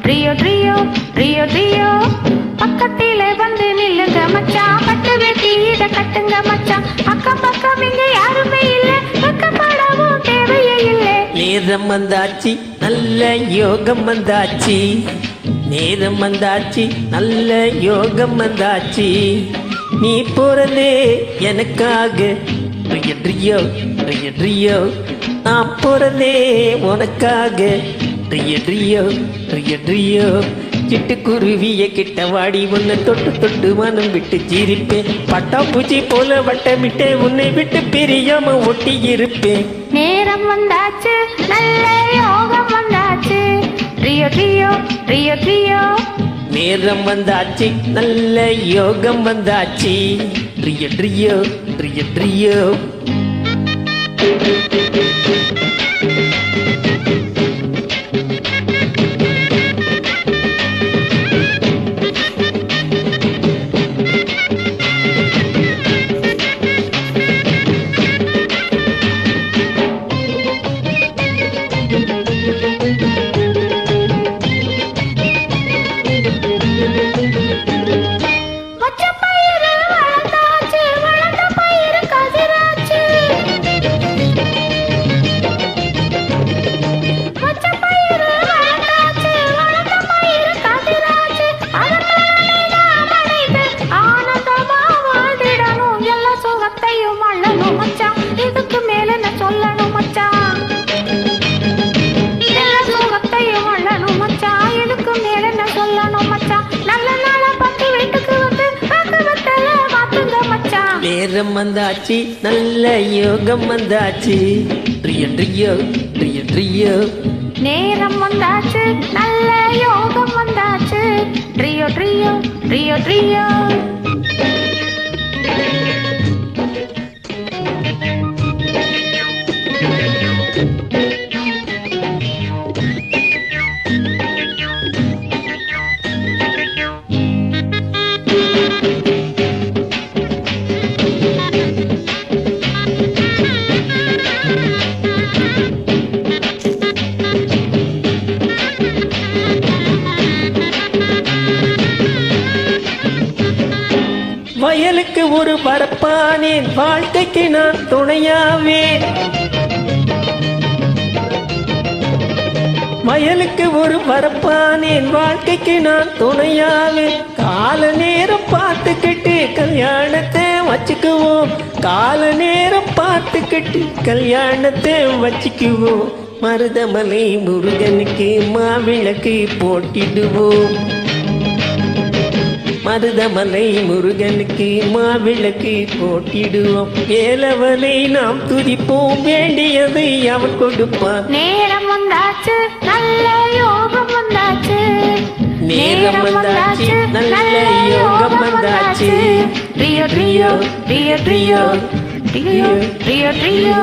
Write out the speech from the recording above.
ட்ரியோ ட்ரியோ ட்ரியோ ட்ரியோ பக்கத்திலே வந்து நில்லுங்க மச்சான், பட்டு வெட்டி இத கட்டுங்க மச்சான், அக்கம் பக்கம் இங்க யாருமே இல்ல, பக்கப்படவும் தேவையே இல்லை. நேரம் வந்தாச்சு நல்ல யோகம் வந்தாச்சு, நேரம் வந்தாச்சு நல்ல யோகம் வந்தாச்சு, நீ போறதே எனக்காக ட்ரியோ ட்ரியோ ட்ரியோ ட்ரியோ, நான் போறதே உனக்காக ட்ரியோ ட்ரியோ ட்ரியோ ட்ரியோ, சிட்டுக்குருவிய கிட்ட வாடி உன்னை தொட்டு தொட்டு மனம் விட்டு சிரிப்பேன், பட்டாப்பூச்சி போல வட்டமிட்டு உன்னை விட்டு பிரியாம ஒட்டி இருப்பேன். நேரம் வந்தாச்சு நல்ல யோகம் வந்தாச்சு, ட்ரியோ ட்ரியோ ட்ரியோ ட்ரியோ, நேரம் வந்தாச்சு நல்ல யோகம் வந்தாச்சு, ட்ரியோ ட்ரியோ ட்ரியோ ட்ரியோ. நேரம் வந்தாச்சு நல்ல யோகம் வந்தாச்சு, ட்ரியோ ட்ரியோ ட்ரியோ ட்ரியோ, நேரம் வந்தாச்சு நல்ல யோகம் வந்தாச்சு, ட்ரியோ ட்ரியோ ட்ரியோ ட்ரியோ. வயலுக்கு ஒரு பரப்பானேன், வாழ்க்கைக்கு நான் துணையாவேன், வயலுக்கு ஒரு பரப்பானேன், வாழ்க்கைக்கு நான் துணையாவேன், கால நேரம் பார்த்துக்கிட்டு கல்யாணத்தை வச்சுக்குவோம், கால நேரம் பார்த்துக்கிட்டு கல்யாணத்தை வச்சுக்குவோம், மருதமலை முருகனுக்கு மாவிளக்கு போட்டிடுவோம், மருதமலை முருகனுக்கு மாவிளக்கு போட்டிடுவோம், வேலவனை நாம் துதிப்போம், வேண்டியதை அவன் கொடுப்பான். நேரம் வந்தாச்சு நல்ல யோகம் வந்தாச்சு, நேரம் வந்தாச்சு நல்ல யோகம் வந்தாச்சு, ட்ரியோ ட்ரியோ ட்ரியோ ட்ரியோ ட்ரியோ ட்ரியோ ட்ரியோ.